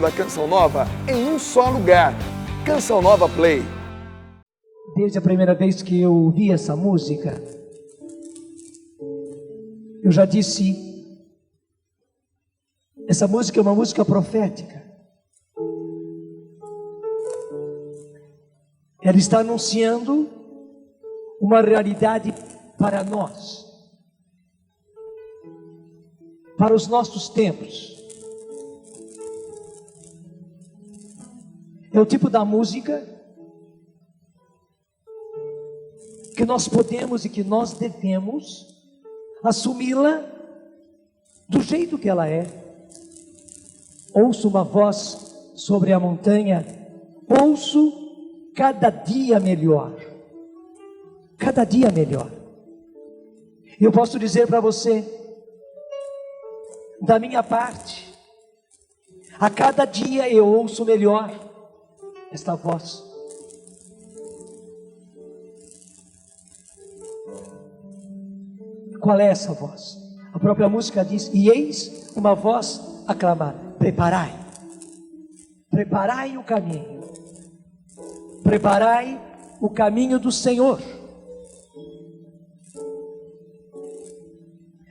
da Canção Nova em um só lugar. Canção Nova Play. Desde a primeira vez que eu ouvi essa música, eu já disse, essa música é uma música profética. Ela está anunciando uma realidade para nós, para os nossos tempos. É o tipo da música que nós podemos e que nós devemos assumi-la do jeito que ela é. Ouço uma voz sobre a montanha, ouço cada dia melhor. Cada dia melhor. Eu posso dizer para você, da minha parte, a cada dia eu ouço melhor esta voz. Qual é essa voz? A própria música diz: e eis uma voz a clamar: preparai, preparai o caminho, preparai o caminho do Senhor.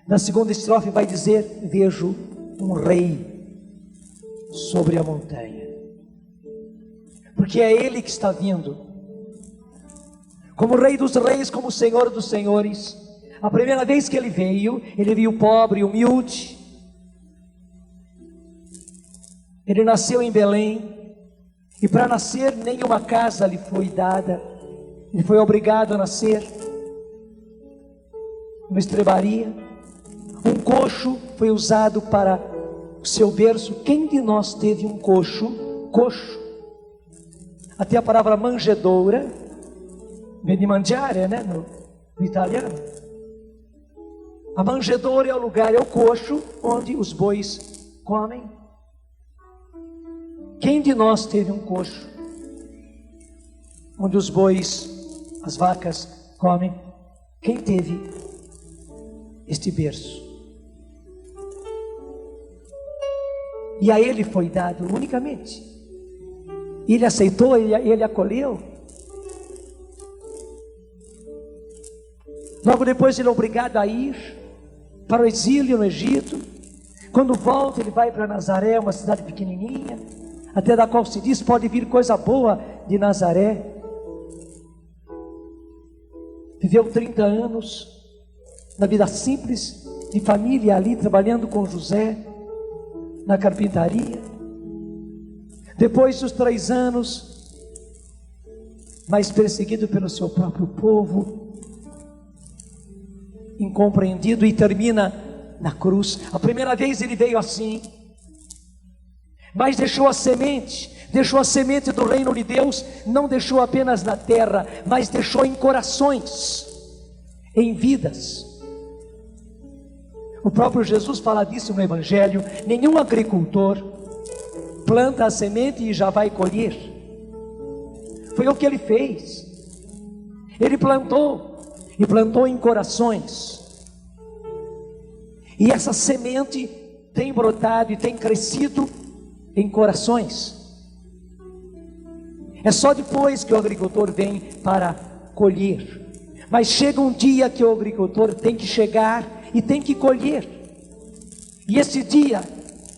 Na segunda estrofe vai dizer: vejo um rei sobre a montanha. Porque é Ele que está vindo, como Rei dos Reis, como Senhor dos Senhores. A primeira vez que Ele veio pobre, humilde. Ele nasceu em Belém, e para nascer nenhuma casa lhe foi dada. Ele foi obrigado a nascer numa estrebaria. Um coxo foi usado para o seu berço. Quem de nós teve um coxo? Coxo. Até a palavra manjedoura, vem de mangiare, né, no italiano. A manjedoura é o lugar, é o coxo onde os bois comem. Quem de nós teve um coxo onde os bois, as vacas comem? Quem teve este berço? E a Ele foi dado unicamente. Ele aceitou, ele acolheu. Logo depois ele é obrigado a ir para o exílio no Egito. Quando volta, ele vai para Nazaré, uma cidade pequenininha, até da qual se diz: pode vir coisa boa de Nazaré. Viveu 30 anos na vida simples, de família ali, trabalhando com José na carpintaria. Depois dos 3 anos, mais perseguido pelo seu próprio povo, incompreendido, e termina na cruz. A primeira vez ele veio assim, mas deixou a semente do reino de Deus. Não deixou apenas na terra, mas deixou em corações, em vidas. O próprio Jesus fala disso no Evangelho: nenhum agricultor planta a semente e já vai colher. Foi o que ele fez. Ele plantou, e plantou em corações. E essa semente tem brotado e tem crescido em corações. É só depois que o agricultor vem para colher. Mas chega um dia que o agricultor tem que chegar e tem que colher. E esse dia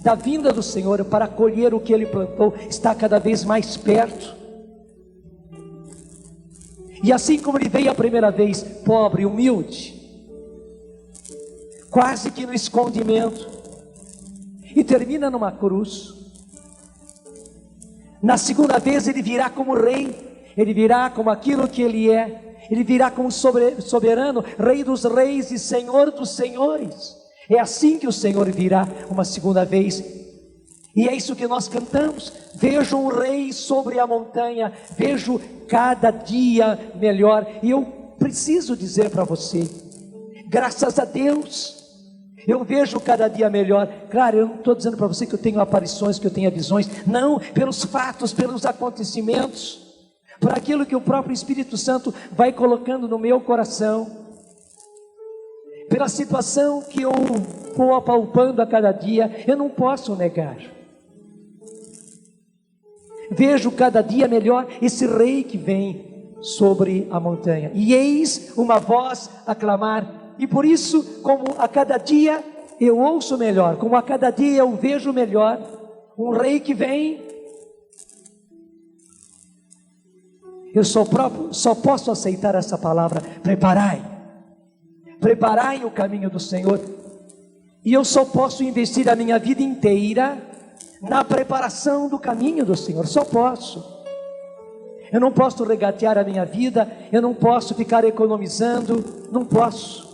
da vinda do Senhor para colher o que Ele plantou está cada vez mais perto. E assim como Ele veio a primeira vez, pobre, humilde, quase que no escondimento, e termina numa cruz, na segunda vez Ele virá como Rei. Ele virá como aquilo que Ele é. Ele virá como soberano, Rei dos Reis e Senhor dos Senhores. É assim que o Senhor virá uma segunda vez. E é isso que nós cantamos: vejo um rei sobre a montanha, vejo cada dia melhor. E eu preciso dizer para você, graças a Deus, eu vejo cada dia melhor. Claro, eu não estou dizendo para você que eu tenho aparições, que eu tenho visões. Não, pelos fatos, pelos acontecimentos, por aquilo que o próprio Espírito Santo vai colocando no meu coração, pela situação que eu vou apalpando a cada dia. Eu não posso negar. Vejo cada dia melhor esse rei que vem sobre a montanha. E eis uma voz a clamar. E por isso, como a cada dia eu ouço melhor, como a cada dia eu vejo melhor, um rei que vem, eu só posso aceitar essa palavra: preparai o caminho do Senhor. E eu só posso investir a minha vida inteira na preparação do caminho do Senhor, só posso. Eu não posso regatear a minha vida, eu não posso ficar economizando, não posso.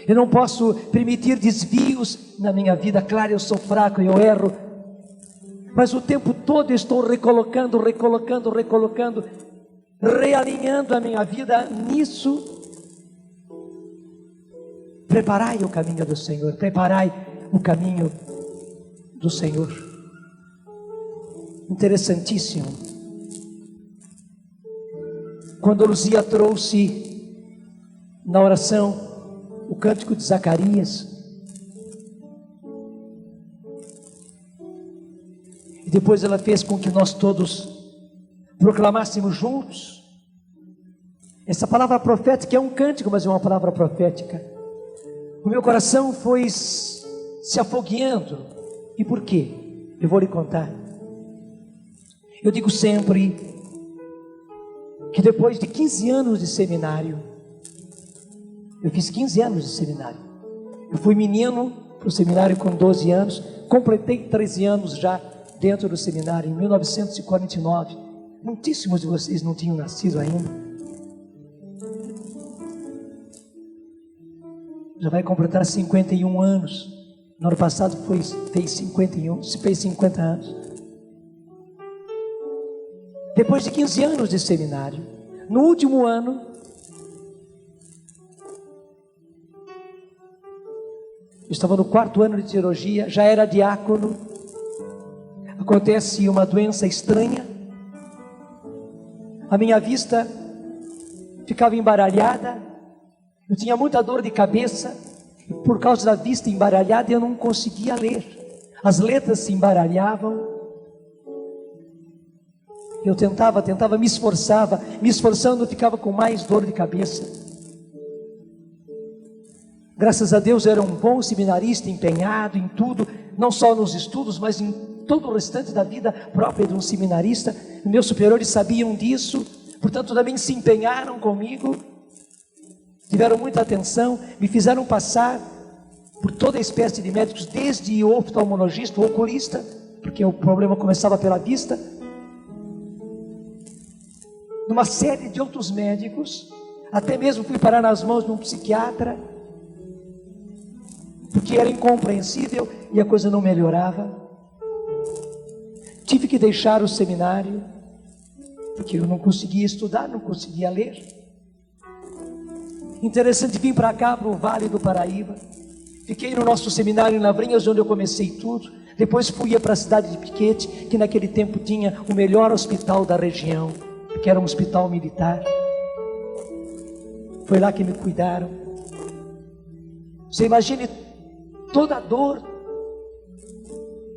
Eu não posso permitir desvios na minha vida. Claro, eu sou fraco, eu erro, mas o tempo todo eu estou recolocando, realinhando a minha vida nisso. Preparai o caminho do Senhor, preparai o caminho do Senhor. Interessantíssimo. Quando Luzia trouxe na oração o cântico de Zacarias, e depois ela fez com que nós todos proclamássemos juntos essa palavra profética. É um cântico, mas é uma palavra profética. O meu coração foi se afogueando. E por quê? Eu vou lhe contar. Eu digo sempre que depois de 15 anos de seminário, eu fiz 15 anos de seminário. Eu fui menino para o seminário com 12 anos, completei 13 anos já dentro do seminário, em 1949. Muitíssimos de vocês não tinham nascido ainda. Já vai completar 51 anos. No ano passado fez 50 anos. Depois de 15 anos de seminário, no último ano, eu estava no 4º ano de teologia, já era diácono. Acontece uma doença estranha. A minha vista ficava embaralhada. Eu tinha muita dor de cabeça, e por causa da vista embaralhada eu não conseguia ler. As letras se embaralhavam. Eu tentava, me esforçando, ficava com mais dor de cabeça. Graças a Deus eu era um bom seminarista, empenhado em tudo, não só nos estudos, mas em todo o restante da vida própria de um seminarista. Meus superiores sabiam disso, portanto também se empenharam comigo. Tiveram muita atenção, me fizeram passar por toda espécie de médicos, desde oftalmologista, oculista, porque o problema começava pela vista, numa série de outros médicos, até mesmo fui parar nas mãos de um psiquiatra, porque era incompreensível e a coisa não melhorava. Tive que deixar o seminário, porque eu não conseguia estudar, não conseguia ler. Interessante, vim para cá, para o Vale do Paraíba. Fiquei no nosso seminário em Lavrinhas, onde eu comecei tudo. Depois fui para a cidade de Piquete, que naquele tempo tinha o melhor hospital da região, que era um hospital militar. Foi lá que me cuidaram. Você imagine toda a dor,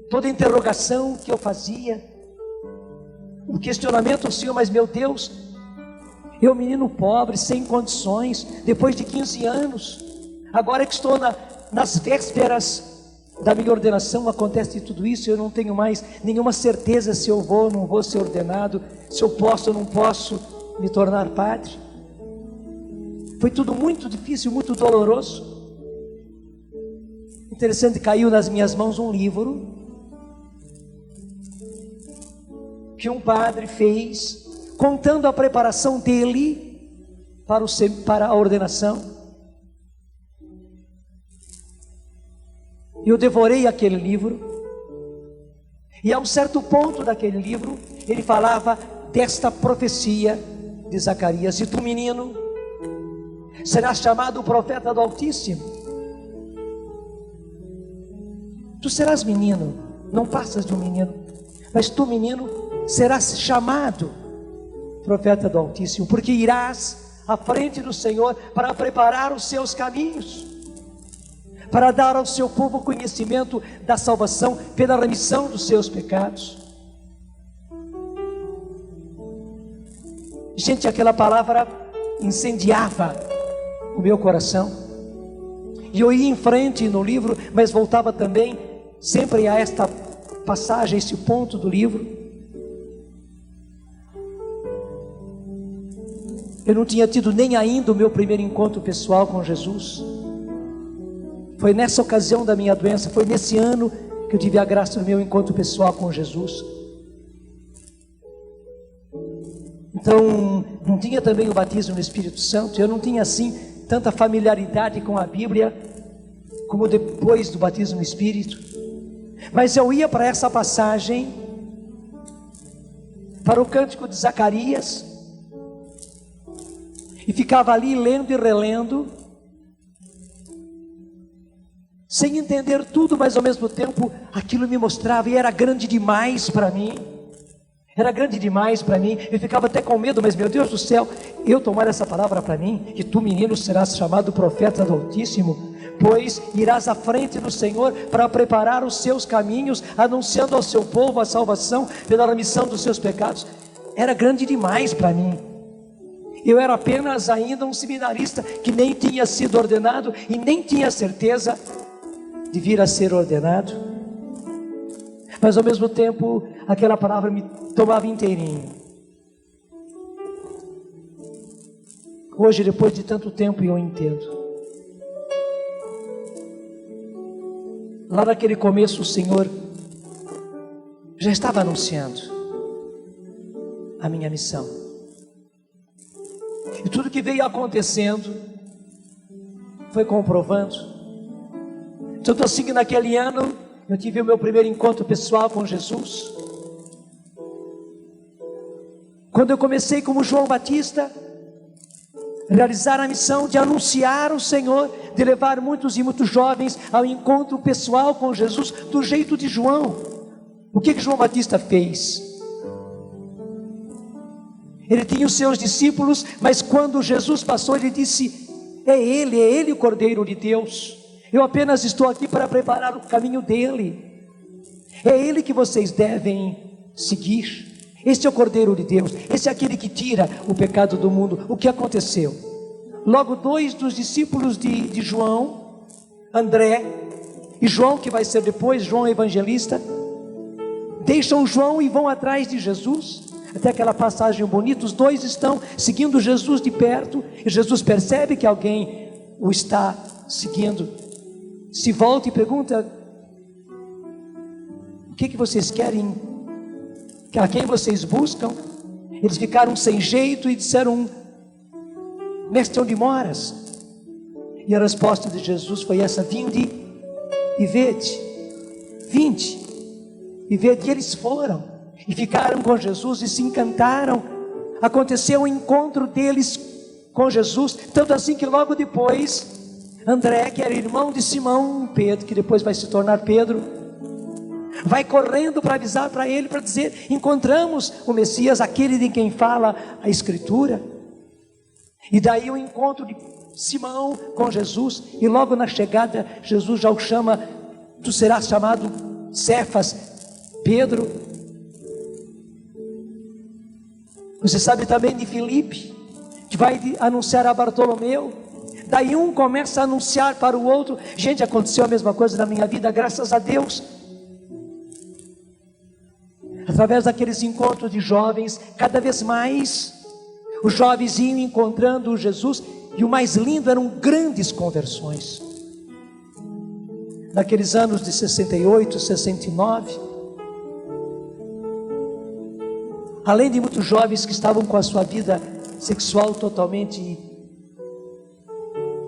toda a interrogação que eu fazia, o questionamento ao Senhor: mas meu Deus, eu menino pobre, sem condições, depois de 15 anos, agora que estou nas vésperas da minha ordenação, acontece tudo isso, eu não tenho mais nenhuma certeza se eu vou ou não vou ser ordenado, se eu posso ou não posso me tornar padre. Foi tudo muito difícil, muito doloroso. Interessante, caiu nas minhas mãos um livro que um padre fez, contando a preparação dele para a ordenação. Eu devorei aquele livro, e a um certo ponto daquele livro, ele falava desta profecia de Zacarias: e tu, menino, serás chamado o profeta do Altíssimo. Tu serás menino, não passas de um menino, mas tu, menino, serás chamado profeta do Altíssimo, porque irás à frente do Senhor para preparar os seus caminhos, para dar ao seu povo o conhecimento da salvação pela remissão dos seus pecados. Gente, aquela palavra incendiava o meu coração, e eu ia em frente no livro, mas voltava também sempre a esta passagem, esse ponto do livro. Eu não tinha tido nem ainda o meu primeiro encontro pessoal com Jesus. Foi nessa ocasião da minha doença, foi nesse ano que eu tive a graça do meu encontro pessoal com Jesus. Então, não tinha também o batismo no Espírito Santo, eu não tinha assim tanta familiaridade com a Bíblia como depois do batismo no Espírito. Mas eu ia para essa passagem, para o cântico de Zacarias, e ficava ali lendo e relendo, sem entender tudo, mas ao mesmo tempo aquilo me mostrava, e era grande demais para mim. Era grande demais para mim, eu ficava até com medo, mas meu Deus do céu, eu tomar essa palavra para mim, que tu, menino, serás chamado profeta do Altíssimo, pois irás à frente do Senhor para preparar os seus caminhos, anunciando ao seu povo a salvação pela remissão dos seus pecados. Era grande demais para mim. Eu era apenas ainda um seminarista que nem tinha sido ordenado e nem tinha certeza de vir a ser ordenado. Mas ao mesmo tempo, aquela palavra me tomava inteirinho. Hoje, depois de tanto tempo, eu entendo. Lá naquele começo, o Senhor já estava anunciando a minha missão. E tudo que veio acontecendo foi comprovando. Tanto assim que naquele ano eu tive o meu primeiro encontro pessoal com Jesus. Quando eu comecei como João Batista, realizar a missão de anunciar o Senhor, de levar muitos e muitos jovens ao encontro pessoal com Jesus, do jeito de João. O que João Batista fez? Ele tinha os seus discípulos, mas quando Jesus passou, ele disse: é Ele o Cordeiro de Deus. Eu apenas estou aqui para preparar o caminho dele. É Ele que vocês devem seguir. Este é o Cordeiro de Deus. Esse é aquele que tira o pecado do mundo. O que aconteceu? Logo, dois dos discípulos de João, André e João, que vai ser depois João Evangelista, deixam João e vão atrás de Jesus. Até aquela passagem bonita, os dois estão seguindo Jesus de perto, e Jesus percebe que alguém o está seguindo. Se volta e pergunta: o que vocês querem? A quem vocês buscam? Eles ficaram sem jeito e disseram: mestre, onde moras? E a resposta de Jesus foi essa: vinde e vede. Vinde e vede. E eles foram e ficaram com Jesus e se encantaram. Aconteceu o encontro deles com Jesus, tanto assim que logo depois André, que era irmão de Simão Pedro, que depois vai se tornar Pedro, vai correndo para avisar para ele, para dizer: encontramos o Messias, aquele de quem fala a Escritura. E daí o encontro de Simão com Jesus, e logo na chegada Jesus já o chama: tu serás chamado Cefas, Pedro. Você sabe também de Filipe, que vai anunciar a Bartolomeu. Daí um começa a anunciar para o outro. Gente, aconteceu a mesma coisa na minha vida, graças a Deus. Através daqueles encontros de jovens, cada vez mais os jovens iam encontrando Jesus, e o mais lindo eram grandes conversões. Naqueles anos de 68, 69, além de muitos jovens que estavam com a sua vida sexual totalmente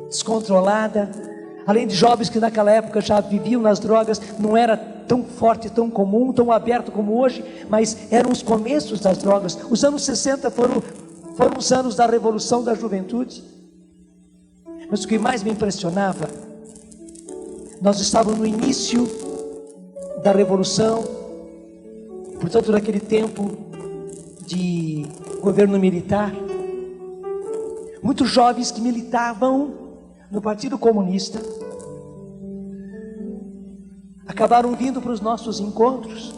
descontrolada, além de jovens que naquela época já viviam nas drogas, não era tão forte, tão comum, tão aberto como hoje, mas eram os começos das drogas. Os anos 60 foram os anos da revolução da juventude. Mas o que mais me impressionava, nós estávamos no início da revolução, portanto naquele tempo de governo militar, muitos jovens que militavam no Partido Comunista, acabaram vindo para os nossos encontros.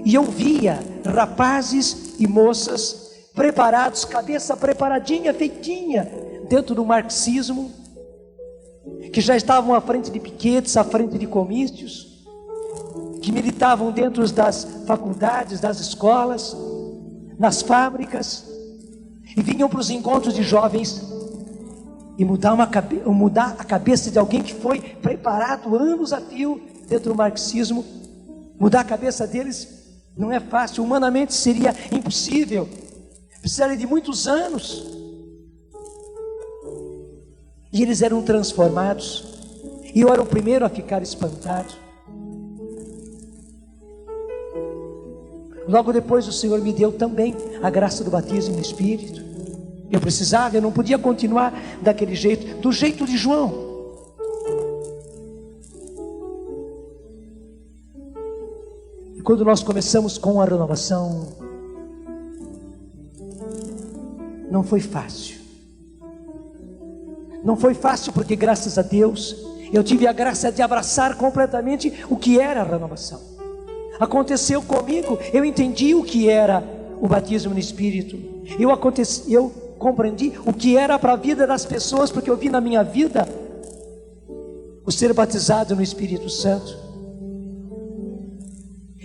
E eu via rapazes e moças preparados, cabeça preparadinha, feitinha, dentro do marxismo, que já estavam à frente de piquetes, à frente de comícios, que militavam dentro das faculdades, das escolas, nas fábricas, e vinham para os encontros de jovens e mudar a cabeça de alguém que foi preparado anos a fio dentro do marxismo. Mudar a cabeça deles não é fácil, humanamente seria impossível, precisaria de muitos anos. E eles eram transformados, e eu era o primeiro a ficar espantado. Logo depois o Senhor me deu também a graça do batismo no Espírito. Eu precisava, eu não podia continuar daquele jeito, do jeito de João. E quando nós começamos com a renovação, não foi fácil. Não foi fácil porque, graças a Deus, eu tive a graça de abraçar completamente o que era a renovação. Aconteceu comigo, eu entendi o que era o batismo no Espírito. Eu compreendi o que era para a vida das pessoas, porque eu vi na minha vida o ser batizado no Espírito Santo.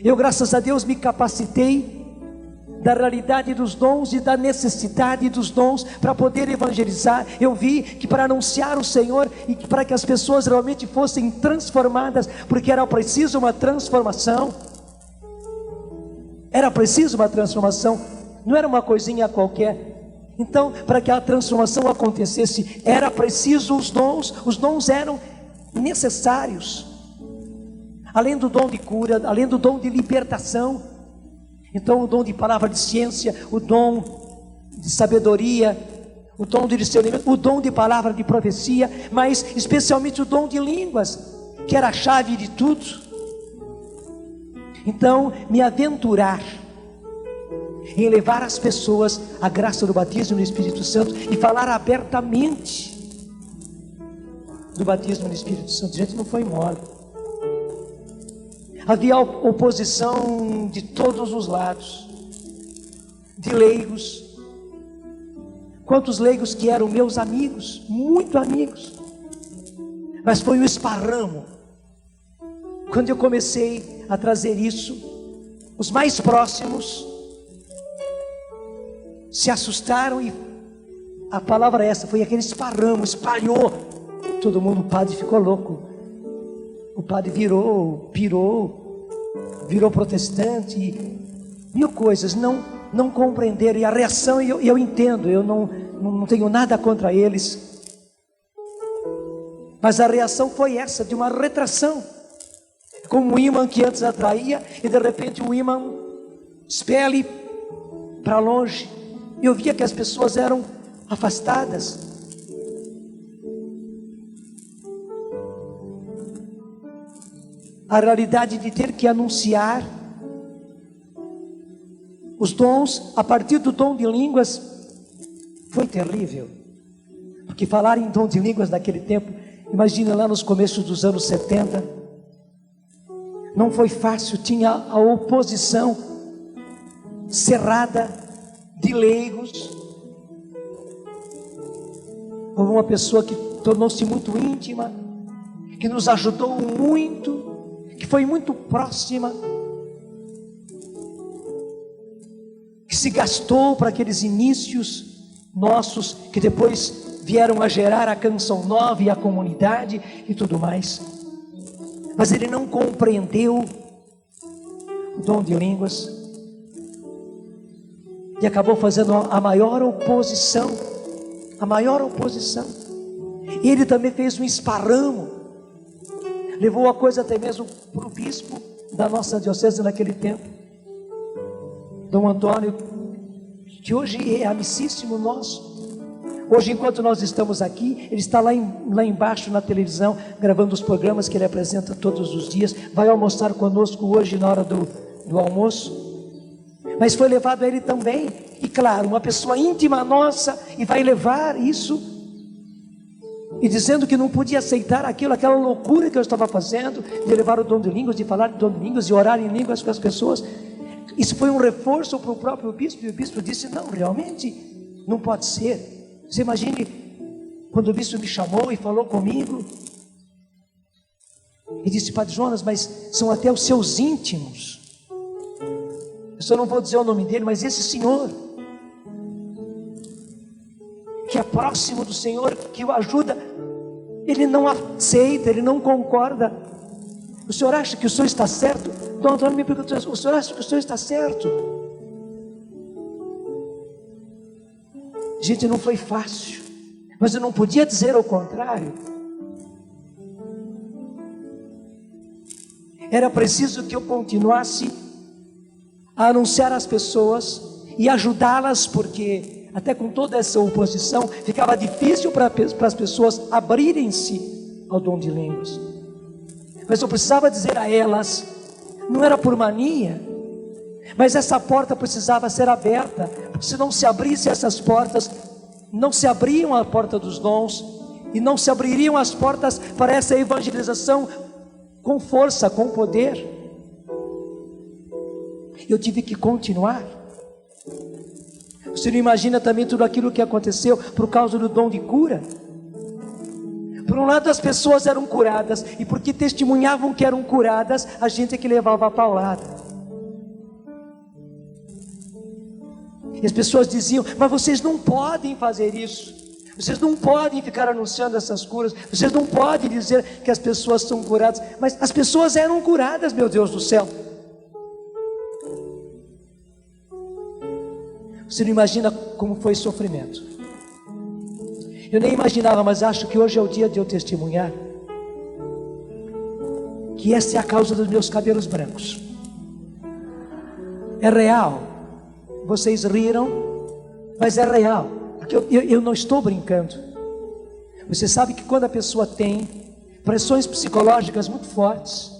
Eu, graças a Deus, me capacitei da realidade dos dons e da necessidade dos dons para poder evangelizar. Eu vi que para anunciar o Senhor e que para que as pessoas realmente fossem transformadas, porque era preciso uma transformação. Era preciso uma transformação, não era uma coisinha qualquer. Então, para que a transformação acontecesse, era preciso os dons eram necessários. Além do dom de cura, além do dom de libertação. Então, o dom de palavra de ciência, o dom de sabedoria, o dom de discernimento, o dom de palavra de profecia, mas especialmente o dom de línguas, que era a chave de tudo. Então, me aventurar em levar às pessoas a graça do batismo no Espírito Santo e falar abertamente do batismo no Espírito Santo. Gente, não foi mole. Havia oposição de todos os lados, de leigos. Quantos leigos que eram meus amigos, muito amigos. Mas foi um esparramo. Quando eu comecei a trazer isso, os mais próximos se assustaram e a palavra é essa, foi aquele esparramo, espalhou. Todo mundo, o padre ficou louco. O padre pirou protestante, mil coisas, não compreenderam. E a reação, eu entendo, eu não tenho nada contra eles. Mas a reação foi essa, de uma retração. Como um ímã que antes atraía, e de repente o ímã expele para longe. Eu via que as pessoas eram afastadas. A realidade de ter que anunciar os dons, a partir do dom de línguas, foi terrível. Porque falar em dom de línguas naquele tempo, imagina lá nos começos dos anos 70, não foi fácil, tinha a oposição cerrada de leigos. Houve uma pessoa que tornou-se muito íntima, que nos ajudou muito, que foi muito próxima, que se gastou para aqueles inícios nossos, que depois vieram a gerar a Canção Nova e a comunidade e tudo mais. Mas ele não compreendeu o dom de línguas e acabou fazendo a maior oposição. E ele também fez um esparramo, levou a coisa até mesmo para o bispo da nossa diocese naquele tempo, Dom Antônio, que hoje é amicíssimo nosso. Hoje, enquanto nós estamos aqui, ele está lá embaixo na televisão, gravando os programas que ele apresenta todos os dias. Vai almoçar conosco hoje na hora do almoço. Mas foi levado a ele também, e claro, uma pessoa íntima nossa, e vai levar isso e dizendo que não podia aceitar aquela loucura que eu estava fazendo, de levar o dom de línguas, de falar de dom de línguas, de orar em línguas com as pessoas. Isso foi um reforço para o próprio bispo, e o bispo disse: não, realmente não pode ser. Você imagine quando o bispo me chamou e falou comigo, e disse: Padre Jonas, mas são até os seus íntimos, eu só não vou dizer o nome dele, mas esse senhor, que é próximo do Senhor, que o ajuda, ele não aceita, ele não concorda. O senhor acha que o senhor está certo? Dom Antônio me perguntou: o senhor acha que o senhor está certo? Gente, não foi fácil, mas eu não podia dizer ao contrário. Era preciso que eu continuasse a anunciar às pessoas e ajudá-las, porque até com toda essa oposição ficava difícil para as pessoas abrirem-se ao dom de línguas. Mas eu precisava dizer a elas, não era por mania, mas essa porta precisava ser aberta, porque se não se abrissem essas portas, não se abriam a porta dos dons, e não se abririam as portas para essa evangelização com força, com poder. Eu tive que continuar. Você não imagina também tudo aquilo que aconteceu por causa do dom de cura? Por um lado, as pessoas eram curadas, e porque testemunhavam que eram curadas, a gente é que levava a paulada. E as pessoas diziam: mas vocês não podem fazer isso, vocês não podem ficar anunciando essas curas, vocês não podem dizer que as pessoas são curadas. Mas as pessoas eram curadas, meu Deus do céu. Você não imagina como foi o sofrimento. Eu nem imaginava, mas acho que hoje é o dia de eu testemunhar que essa é a causa dos meus cabelos brancos. É real. Vocês riram, mas é real, porque eu não estou brincando. Você sabe que quando a pessoa tem pressões psicológicas muito fortes,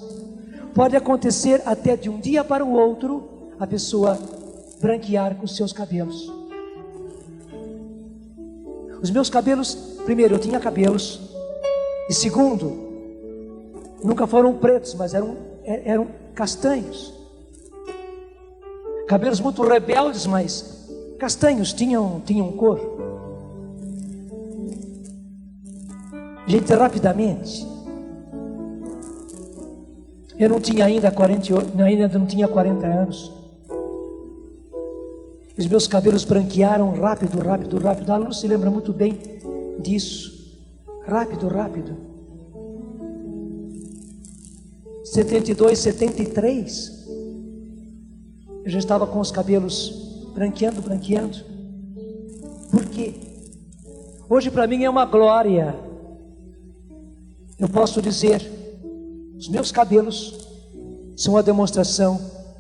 pode acontecer até de um dia para o outro a pessoa branquear com seus cabelos. Os meus cabelos, primeiro, eu tinha cabelos, e segundo, nunca foram pretos, mas eram castanhos. Cabelos muito rebeldes, mas castanhos, tinham cor. Gente, rapidamente, eu não tinha ainda 48, ainda não tinha 40 anos. Os meus cabelos branquearam rápido. A Lu se lembra muito bem disso. Rápido. 72, 73. Eu já estava com os cabelos branqueando. Por quê? Hoje para mim é uma glória. Eu posso dizer, os meus cabelos são a demonstração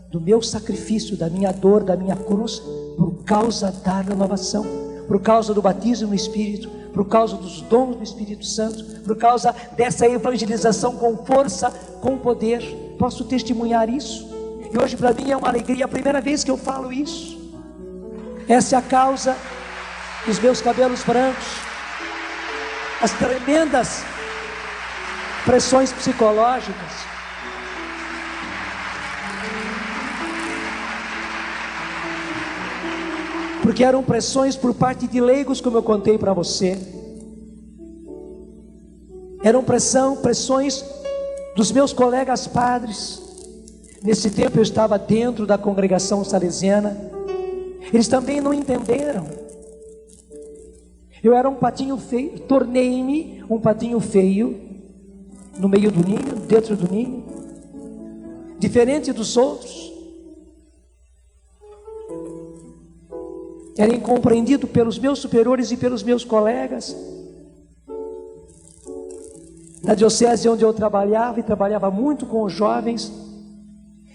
do meu sacrifício, da minha dor, da minha cruz, por causa da renovação, por causa do batismo no Espírito, por causa dos dons do Espírito Santo, por causa dessa evangelização com força, com poder. Posso testemunhar isso, e hoje para mim é uma alegria, a primeira vez que eu falo isso. Essa é a causa dos meus cabelos brancos, as tremendas pressões psicológicas. Porque eram pressões por parte de leigos, como eu contei para você. Eram pressões dos meus colegas padres. Nesse tempo eu estava dentro da congregação salesiana. Eles também não entenderam. Eu era um patinho feio, tornei-me um patinho feio no meio do ninho, dentro do ninho, diferente dos outros. Era incompreendido pelos meus superiores e pelos meus colegas. Na diocese onde eu trabalhava, e trabalhava muito com os jovens,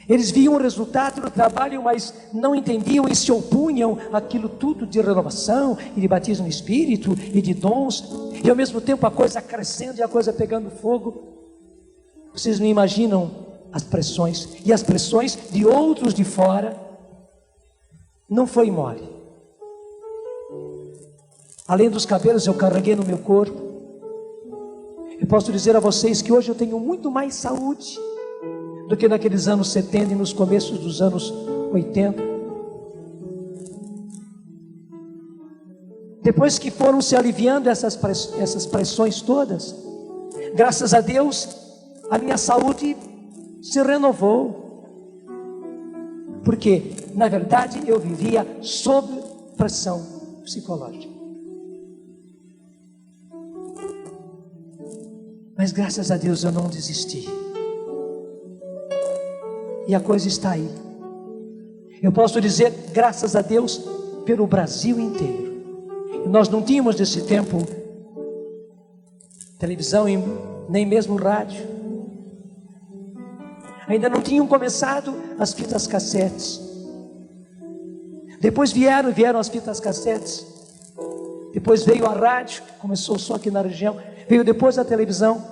eles viam o resultado do trabalho, mas não entendiam e se opunham àquilo tudo de renovação, e de batismo no Espírito, e de dons, e ao mesmo tempo a coisa crescendo e a coisa pegando fogo. Vocês não imaginam as pressões, e as pressões de outros de fora. Não foi mole. Além dos cabelos, eu carreguei no meu corpo Eu posso dizer a vocês que hoje eu tenho muito mais saúde do que naqueles anos 70 e nos começos dos anos 80. Depois que foram se aliviando essas pressões todas, graças a Deus, a minha saúde se renovou. Porque, na verdade, eu vivia sob pressão psicológica. Mas graças a Deus eu não desisti. E a coisa está aí. Eu posso dizer, graças a Deus, pelo Brasil inteiro. Nós não tínhamos nesse tempo televisão e nem mesmo rádio. Ainda não tinham começado as fitas cassetes. Depois vieram as fitas cassetes. Depois veio a rádio, começou só aqui na região. Veio depois a televisão.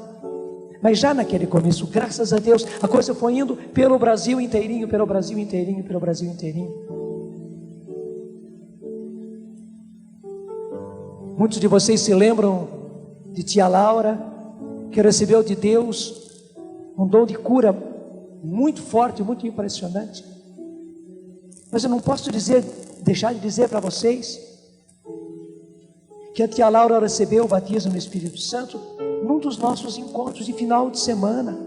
Mas já naquele começo, graças a Deus, a coisa foi indo pelo Brasil inteirinho, pelo Brasil inteirinho, pelo Brasil inteirinho. Muitos de vocês se lembram de tia Laura, que recebeu de Deus um dom de cura muito forte, muito impressionante. Mas eu não posso deixar de dizer para vocês que a tia Laura recebeu o batismo no Espírito Santo num dos nossos encontros de final de semana.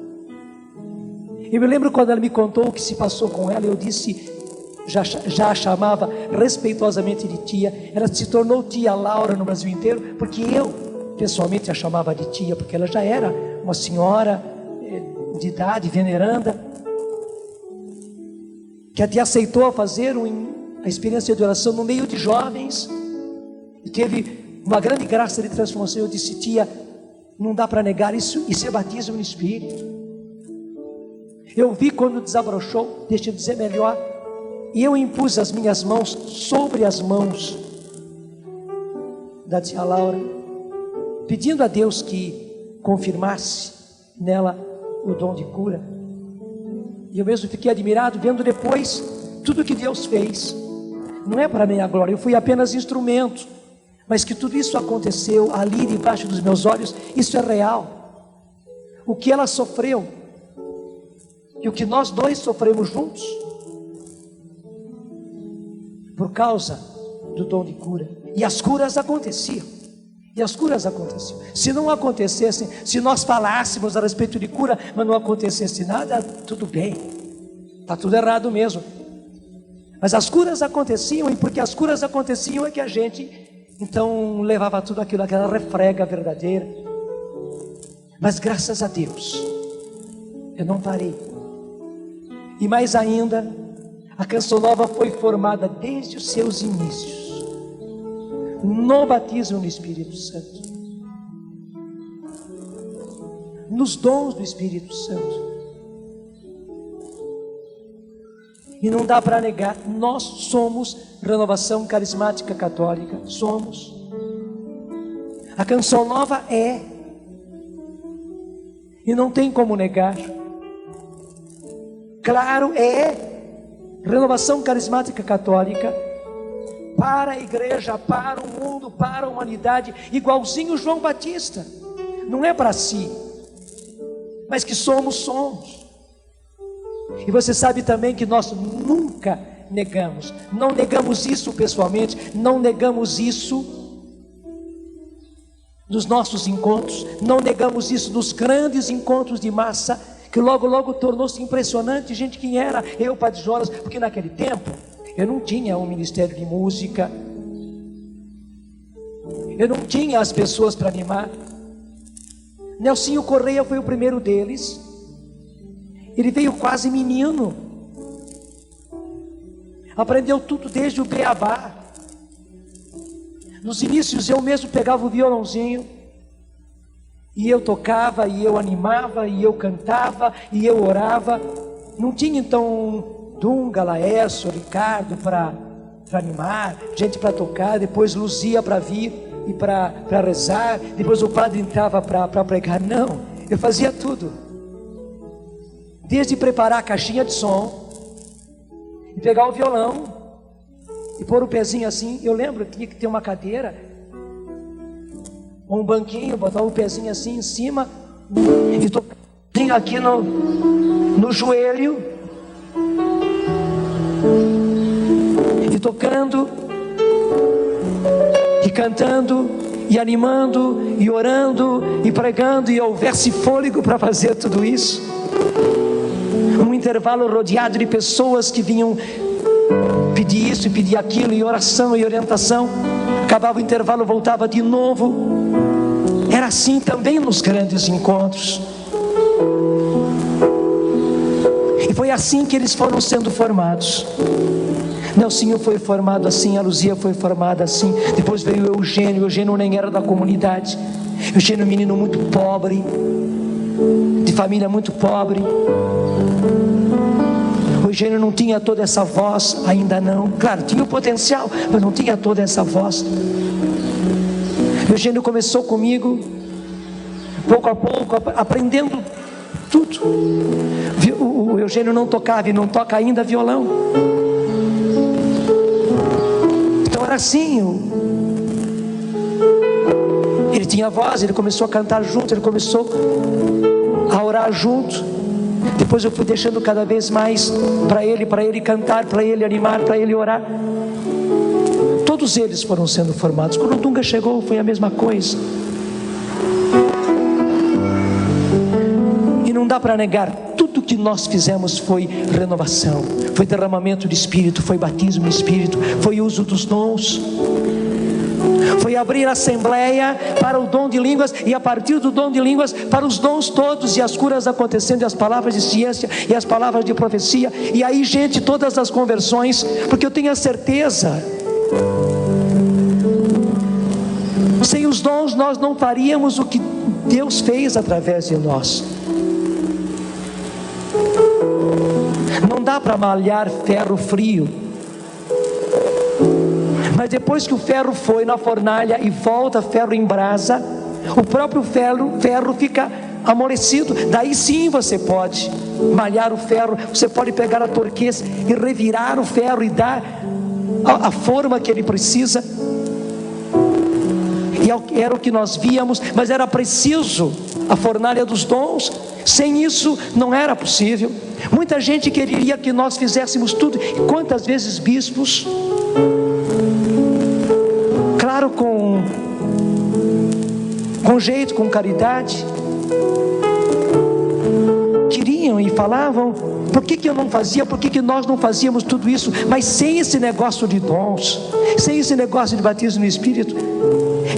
Eu me lembro quando ela me contou o que se passou com ela, eu disse, já a chamava respeitosamente de tia. Ela se tornou tia Laura no Brasil inteiro, porque eu pessoalmente a chamava de tia, porque ela já era uma senhora de idade, veneranda, que até aceitou fazer a experiência de oração no meio de jovens, e teve uma grande graça de transformação. Eu disse, tia, não dá para negar isso é batismo no Espírito. Eu vi quando desabrochou, deixa eu dizer melhor, e eu impus as minhas mãos sobre as mãos da tia Laura, pedindo a Deus que confirmasse nela o dom de cura. E eu mesmo fiquei admirado, vendo depois tudo que Deus fez. Não é para minha glória, eu fui apenas instrumento, mas que tudo isso aconteceu ali debaixo dos meus olhos, isso é real. O que ela sofreu e o que nós dois sofremos juntos, por causa do dom de cura. E as curas aconteciam. Se não acontecessem, se nós falássemos a respeito de cura, mas não acontecesse nada, tudo bem, está tudo errado mesmo. Mas as curas aconteciam, e porque as curas aconteciam é que a gente então levava tudo aquilo, aquela refrega verdadeira. Mas graças a Deus eu não parei. E mais ainda, a Canção Nova foi formada desde os seus inícios no batismo no Espírito Santo, nos dons do Espírito Santo. E não dá para negar, nós somos Renovação Carismática Católica, somos. A Canção Nova é, e não tem como negar. Claro, é Renovação Carismática Católica para a igreja, para o mundo, para a humanidade, igualzinho João Batista. Não é para si, mas que somos. E você sabe também que nós nunca negamos, não negamos isso pessoalmente, não negamos isso nos nossos encontros, não negamos isso nos grandes encontros de massa, que logo tornou-se impressionante. Gente, quem era eu, Padre Jonas? Porque naquele tempo eu não tinha um ministério de música, eu não tinha as pessoas para animar. Nelsinho Correia foi o primeiro deles. Ele veio quase menino, aprendeu tudo desde o beabá. Nos inícios eu mesmo pegava o violãozinho e eu tocava, e eu animava, e eu cantava, e eu orava. Não tinha então Dunga, Laércio, Ricardo para animar, gente para tocar, depois Luzia para vir e para rezar, depois o padre entrava para pregar. Não, eu fazia tudo. Desde preparar a caixinha de som, e pegar o violão, e pôr o pezinho assim. Eu lembro que tinha que ter uma cadeira, um banquinho, botava o pezinho assim em cima e tocava aqui no joelho, e tocando e cantando e animando e orando e pregando, e houvesse fôlego para fazer tudo isso. Um intervalo rodeado de pessoas que vinham pedir isso e pedir aquilo, e oração e orientação. Acabava o intervalo, voltava de novo. Era assim também nos grandes encontros. E foi assim que eles foram sendo formados. Nelsinho foi formado assim, a Luzia foi formada assim. Depois veio o Eugênio. O Eugênio nem era da comunidade. Eugênio, um menino muito pobre, de família muito pobre. O Eugênio não tinha toda essa voz, ainda não. Claro, tinha o potencial, mas não tinha toda essa voz. O Eugênio começou comigo, pouco a pouco, aprendendo tudo. O Eugênio não tocava e não toca ainda violão. Então era assim. Ele tinha voz, ele começou a cantar junto, ele começou a orar junto. Depois eu fui deixando cada vez mais para ele cantar, para ele animar, para ele orar. Todos eles foram sendo formados. Quando o Dunga chegou, foi a mesma coisa. E não dá para negar, tudo que nós fizemos foi renovação, foi derramamento de Espírito, foi batismo de Espírito, foi uso dos dons, foi abrir a assembleia para o dom de línguas, e a partir do dom de línguas para os dons todos, e as curas acontecendo, e as palavras de ciência, e as palavras de profecia, e aí, gente, todas as conversões, porque eu tenho a certeza, sem os dons nós não faríamos o que Deus fez através de nós. Não dá para malhar ferro frio. Mas depois que o ferro foi na fornalha e volta ferro em brasa, o próprio ferro fica amolecido. Daí sim você pode malhar o ferro, você pode pegar a torquês e revirar o ferro e dar a forma que ele precisa. E era o que nós víamos, mas era preciso a fornalha dos dons. Sem isso não era possível. Muita gente queria que nós fizéssemos tudo. E quantas vezes bispos, claro, com jeito, com caridade, queriam e falavam: por que eu não fazia, por que nós não fazíamos tudo isso? Mas sem esse negócio de dons, sem esse negócio de batismo no Espírito,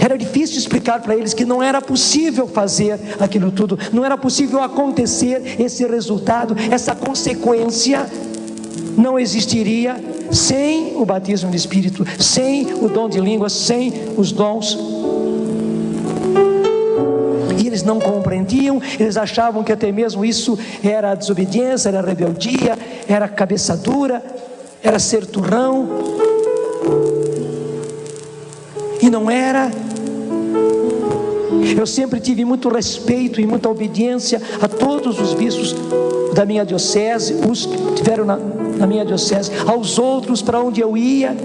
era difícil explicar para eles que não era possível fazer aquilo tudo, não era possível acontecer esse resultado, essa consequência não existiria sem o batismo no Espírito, sem o dom de línguas, sem os dons. E eles não compreendiam, eles achavam que até mesmo isso era desobediência, era rebeldia, era cabeça dura, era ser turrão. E não era. Eu sempre tive muito respeito e muita obediência a todos os bispos da minha diocese, os que estiveram na minha diocese, aos outros para onde eu ia,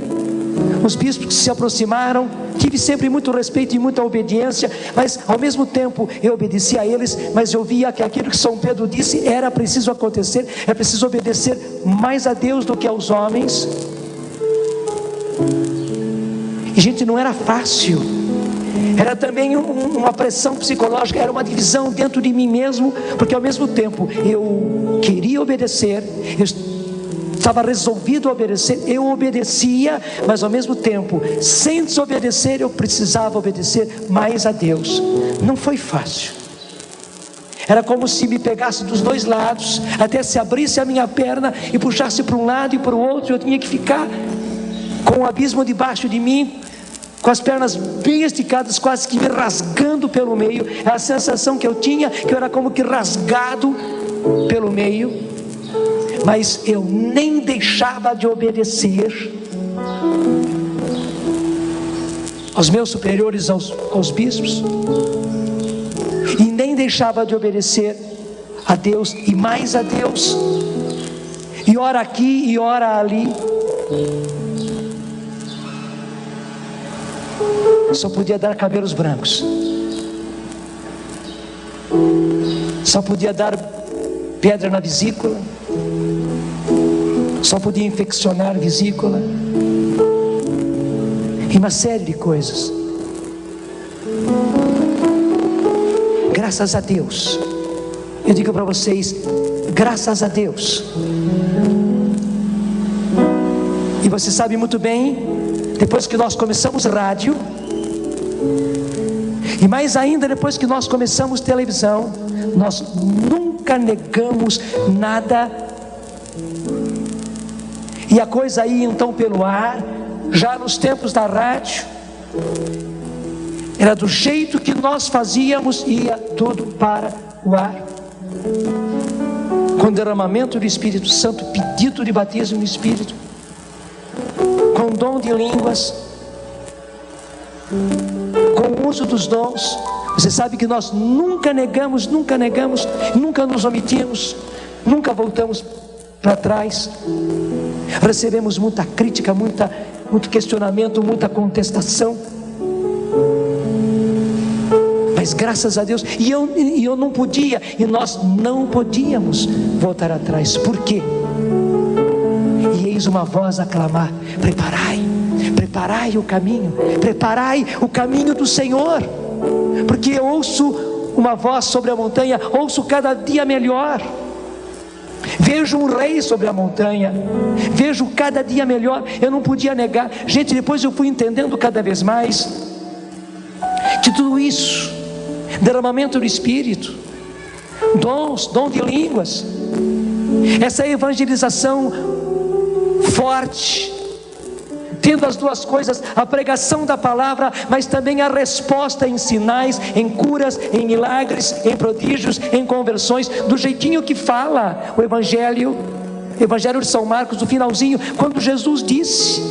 os bispos que se aproximaram, tive sempre muito respeito e muita obediência, mas ao mesmo tempo eu obedecia a eles, mas eu via que aquilo que São Pedro disse era preciso acontecer, é preciso obedecer mais a Deus do que aos homens. E gente, não era fácil, era também uma pressão psicológica, era uma divisão dentro de mim mesmo, porque ao mesmo tempo eu queria obedecer, eu estava resolvido a obedecer, eu obedecia, mas ao mesmo tempo, sem desobedecer, eu precisava obedecer mais a Deus. Não foi fácil, era como se me pegasse dos dois lados, até se abrisse a minha perna e puxasse para um lado e para o outro, eu tinha que ficar com o abismo debaixo de mim, com as pernas bem esticadas, quase que me rasgando pelo meio. A sensação que eu tinha, que eu era como que rasgado pelo meio, mas eu nem deixava de obedecer aos meus superiores, aos bispos, e nem deixava de obedecer a Deus, e mais a Deus, e ora aqui e ora ali. Só podia dar cabelos brancos. só podia dar pedra na vesícula, só podia infeccionar a vesícula, e uma série de coisas. Graças a Deus, eu digo para vocês, graças a Deus. E você sabe muito bem, depois que nós começamos rádio, e mais ainda depois que nós começamos televisão, nós nunca negamos nada. E a coisa ia então pelo ar, já nos tempos da rádio, era do jeito que nós fazíamos, ia tudo para o ar, com derramamento do Espírito Santo, pedido de batismo no Espírito, com dom de línguas, com o uso dos dons. Você sabe que nós nunca negamos, nunca nos omitimos, nunca voltamos para trás. Recebemos muita crítica, muito questionamento, muita contestação, mas graças a Deus, e eu não podia, e nós não podíamos voltar atrás. Por quê? E eis uma voz a clamar: preparai o caminho, preparai o caminho do Senhor. Porque eu ouço uma voz sobre a montanha, ouço cada dia melhor, vejo um rei sobre a montanha, vejo cada dia melhor. Eu não podia negar, gente. Depois eu fui entendendo cada vez mais que tudo isso, derramamento do Espírito, dom de línguas, essa evangelização forte, tendo as duas coisas, a pregação da palavra, mas também a resposta em sinais, em curas, em milagres, em prodígios, em conversões, do jeitinho que fala o Evangelho de São Marcos, no finalzinho, quando Jesus disse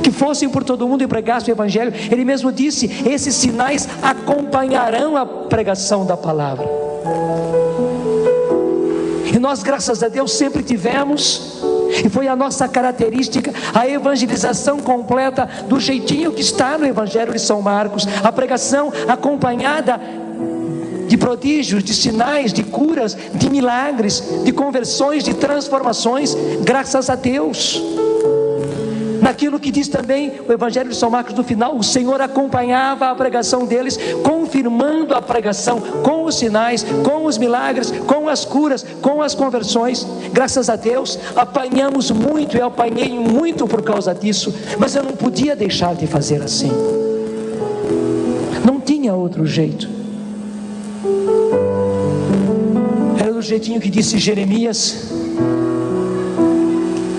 que fossem por todo mundo e pregassem o Evangelho, Ele mesmo disse: esses sinais acompanharão a pregação da palavra. E nós, graças a Deus, sempre tivemos, e foi a nossa característica, a evangelização completa, do jeitinho que está no Evangelho de São Marcos, a pregação acompanhada de prodígios, de sinais, de curas, de milagres, de conversões, de transformações, graças a Deus. Naquilo que diz também o Evangelho de São Marcos no final, o Senhor acompanhava a pregação deles, confirmando a pregação com os sinais, com os milagres, com as curas, com as conversões. Graças a Deus, apanhamos muito, eu apanhei muito por causa disso, mas eu não podia deixar de fazer assim, não tinha outro jeito. Era do jeitinho que disse Jeremias: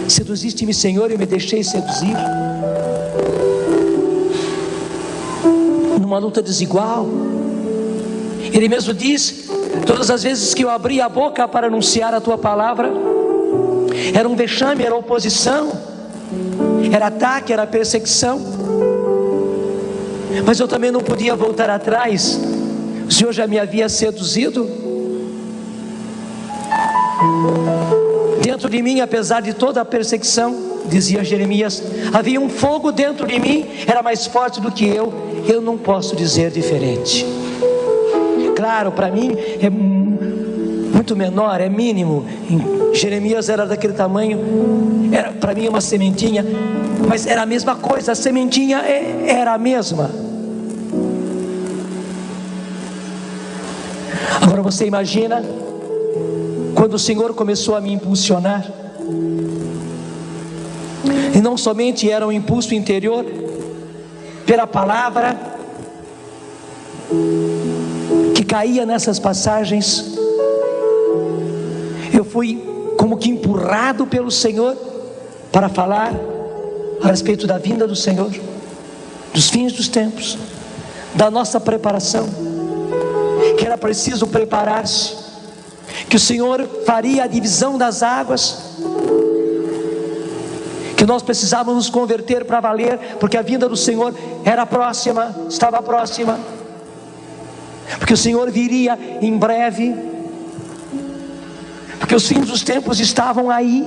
seduziste-me, Senhor, e me deixei seduzir. Numa luta desigual, Ele mesmo diz: todas as vezes que eu abri a boca para anunciar a tua palavra, era um vexame, era oposição, era ataque, era perseguição, mas eu também não podia voltar atrás. O Senhor já me havia seduzido. Dentro de mim, apesar de toda a perseguição, dizia Jeremias, havia um fogo dentro de mim, era mais forte do que eu não posso dizer diferente. Claro, para mim é muito menor, é mínimo. Jeremias era daquele tamanho, era para mim uma sementinha, mas era a mesma coisa, a sementinha era a mesma. Agora você imagina, quando o Senhor começou a me impulsionar, e não somente era um impulso interior, pela palavra, que caía nessas passagens, eu fui como que empurrado pelo Senhor, para falar a respeito da vinda do Senhor, dos fins dos tempos, da nossa preparação, que era preciso preparar-se, que o Senhor faria a divisão das águas, que nós precisávamos nos converter para valer, porque a vinda do Senhor era próxima, estava próxima, porque o Senhor viria em breve, porque os fins dos tempos estavam aí,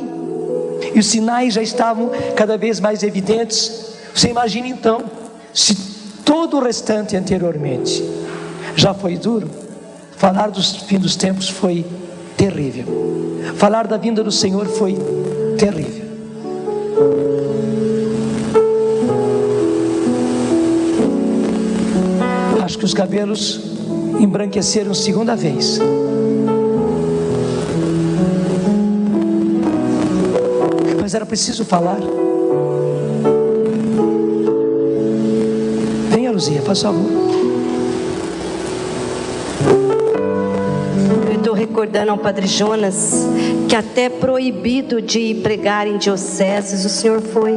e os sinais já estavam cada vez mais evidentes. Você imagina então, se todo o restante anteriormente já foi duro, falar dos fim dos tempos foi terrível. Falar da vinda do Senhor foi terrível. Acho que os cabelos embranqueceram segunda vez. Mas era preciso falar. Venha, Luzia, faz favor. Eu estou recordando ao Padre Jonas que até proibido de pregar em dioceses o senhor foi.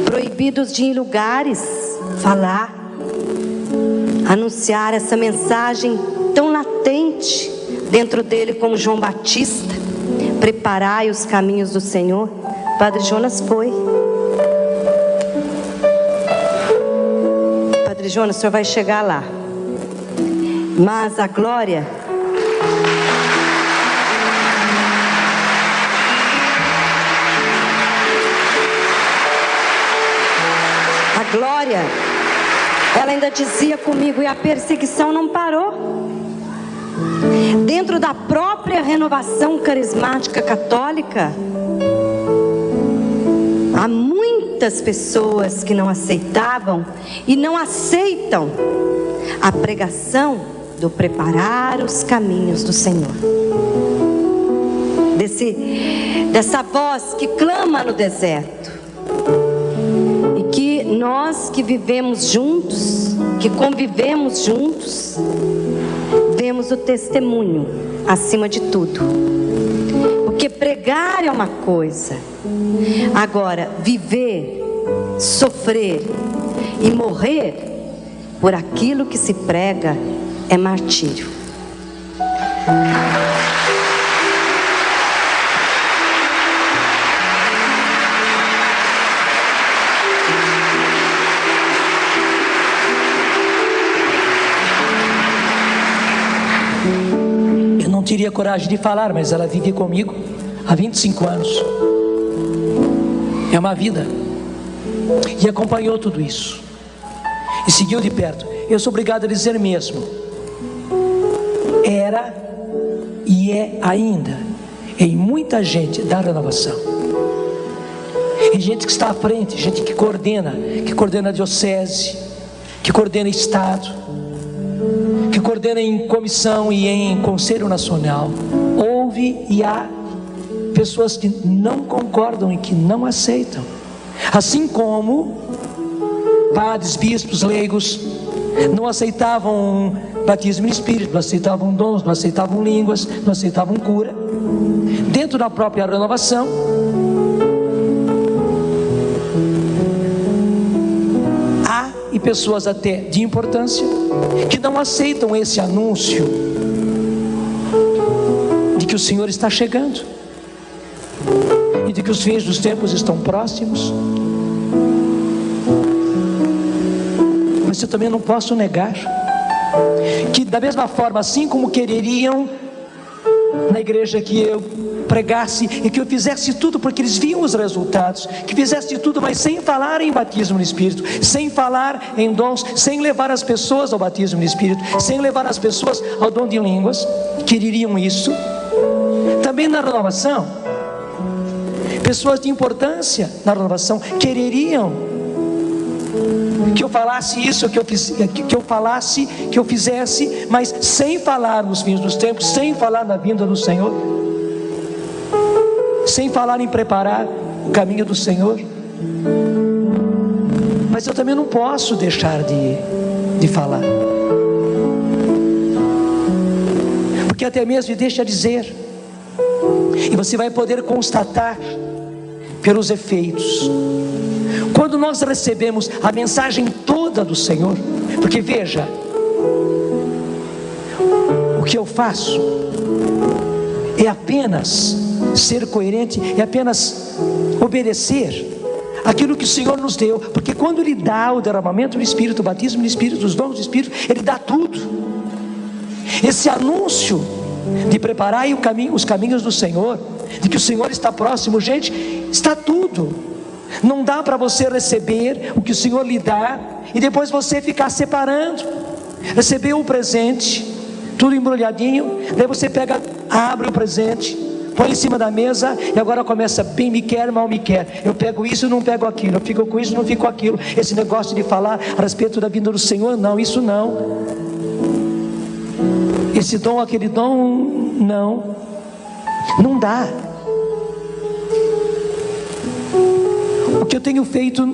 Proibidos de ir em lugares falar, anunciar essa mensagem tão latente dentro dele como João Batista. Preparai os caminhos do Senhor. Padre Jonas foi. Padre Jonas, o senhor vai chegar lá. Mas a glória, ela ainda dizia comigo, e a perseguição não parou. Dentro da própria renovação carismática católica, há muitas pessoas que não aceitavam e não aceitam a pregação do preparar os caminhos do Senhor. Dessa voz que clama no deserto. E que nós que vivemos juntos, que convivemos juntos, vemos o testemunho acima de tudo. Porque pregar é uma coisa, agora viver, sofrer e morrer por aquilo que se prega é martírio. Eu não teria coragem de falar, mas ela vive comigo há 25 anos. É uma vida. E acompanhou tudo isso. E seguiu de perto. Eu sou obrigado a dizer mesmo. Era e é ainda em muita gente da renovação. Em gente que está à frente, gente que coordena a diocese, que coordena estado, que coordena em comissão e em conselho nacional. Houve e há pessoas que não concordam e que não aceitam. Assim como padres, bispos, leigos não aceitavam batismo em espírito, não aceitavam dons, não aceitavam línguas, não aceitavam cura. Dentro da própria renovação, há e pessoas até de importância que não aceitam esse anúncio de que o Senhor está chegando e de que os fins dos tempos estão próximos. Mas eu também não posso negar que da mesma forma, assim como quereriam na igreja que eu pregasse e que eu fizesse tudo, porque eles viam os resultados, que fizesse tudo, mas sem falar em batismo no Espírito, sem falar em dons, sem levar as pessoas ao batismo no Espírito, sem levar as pessoas ao dom de línguas, queriam isso. Também na renovação, pessoas de importância na renovação quereriam que eu falasse isso, que eu falasse, que eu fizesse, mas sem falar nos fins dos tempos, sem falar na vinda do Senhor, sem falar em preparar o caminho do Senhor. Mas eu também não posso deixar de falar, porque até mesmo deixa dizer, e você vai poder constatar pelos efeitos, quando nós recebemos a mensagem toda do Senhor. Porque veja, o que eu faço é apenas ser coerente, é apenas obedecer aquilo que o Senhor nos deu. Porque quando Ele dá o derramamento do Espírito, o batismo do Espírito, os dons do Espírito, Ele dá tudo. Esse anúncio de preparar os caminhos do Senhor, de que o Senhor está próximo, gente, está tudo. Não dá para você receber o que o Senhor lhe dá e depois você ficar separando. recebeu o presente, tudo embrulhadinho, daí você pega, abre o presente, põe em cima da mesa e agora começa, bem me quer, mal me quer, eu pego isso, não pego aquilo, eu fico com isso, não fico com aquilo, esse negócio de falar a respeito da vinda do Senhor, não, isso não, esse dom, aquele dom, não dá. O que eu tenho feito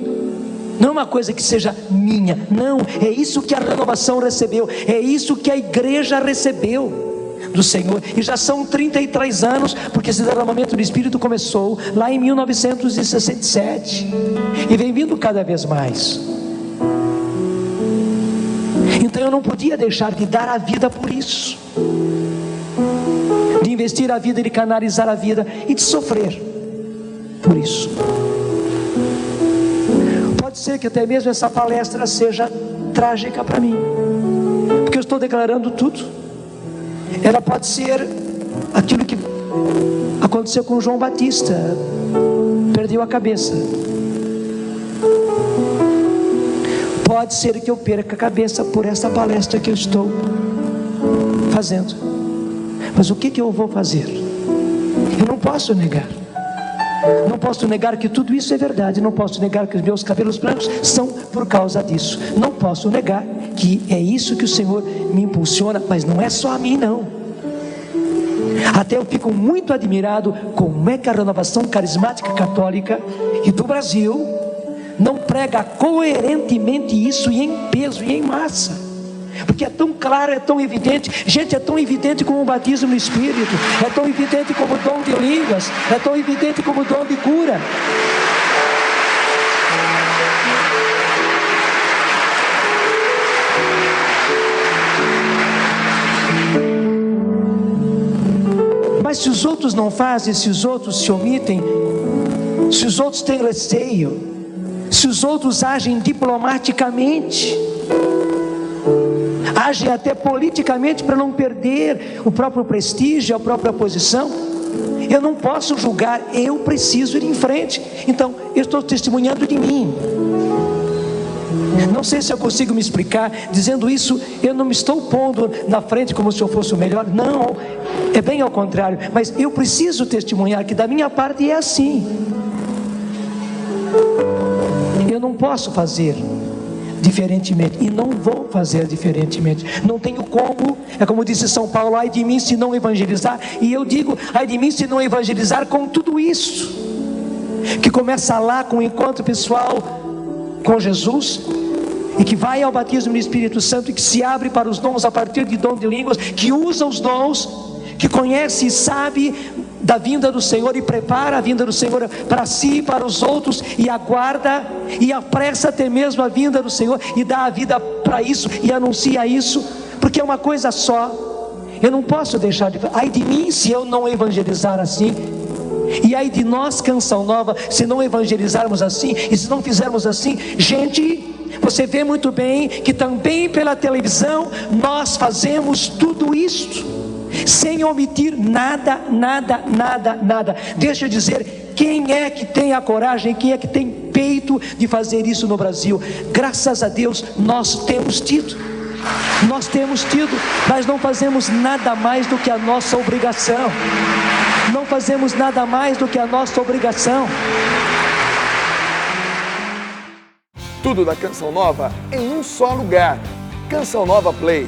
não é uma coisa que seja minha, não, é isso que a renovação recebeu, é isso que a igreja recebeu do Senhor, e já são 33 anos, porque esse derramamento do Espírito começou lá em 1967, e vem vindo cada vez mais. Então eu não podia deixar de dar a vida por isso, de investir a vida, de canalizar a vida, e de sofrer por isso. Pode ser que até mesmo essa palestra seja trágica para mim, porque eu estou declarando tudo. Ela pode ser aquilo que aconteceu com João Batista, perdeu a cabeça. Pode ser que eu perca a cabeça por essa palestra que eu estou fazendo, mas o que eu vou fazer? Eu não posso negar. Não posso negar que tudo isso é verdade. Não posso negar que os meus cabelos brancos são por causa disso. Não posso negar que é isso que o Senhor me impulsiona. Mas não é só a mim, não. Até eu fico muito admirado como é que a renovação carismática católica e do Brasil não prega coerentemente isso, e em peso e em massa. Porque é tão claro, é tão evidente. Gente, é tão evidente como o batismo no Espírito, é tão evidente como o dom de línguas, é tão evidente como o dom de cura. Mas se os outros não fazem, se os outros se omitem, se os outros têm receio, se os outros agem diplomaticamente, agem até politicamente para não perder o próprio prestígio, a própria posição, eu não posso julgar, eu preciso ir em frente. Então eu estou testemunhando de mim. Não sei se eu consigo me explicar. Dizendo isso, eu não me estou pondo na frente como se eu fosse o melhor, não, é bem ao contrário, mas eu preciso testemunhar que da minha parte é assim. Eu não posso fazer diferentemente, e não vou fazer diferentemente, não tenho como. É como disse São Paulo, ai de mim se não evangelizar. E eu digo, ai de mim se não evangelizar com tudo isso, que começa lá com o encontro pessoal com Jesus, e que vai ao batismo no Espírito Santo, e que se abre para os dons a partir de dom de línguas, que usa os dons, que conhece e sabe da vinda do Senhor, e prepara a vinda do Senhor para si e para os outros, e aguarda e apressa até mesmo a vinda do Senhor, e dá a vida para isso, e anuncia isso, porque é uma coisa só. Eu não posso deixar de falar. Ai de mim se eu não evangelizar assim, e ai de nós, Canção Nova, se não evangelizarmos assim, e se não fizermos assim. Gente, você vê muito bem que também pela televisão nós fazemos tudo isso, sem omitir nada. Deixa eu dizer, quem é que tem a coragem, quem é que tem peito de fazer isso no Brasil? Graças a Deus nós temos tido, mas não fazemos nada mais do que a nossa obrigação. Não fazemos nada mais do que a nossa obrigação. Tudo da Canção Nova em um só lugar. Canção Nova Play.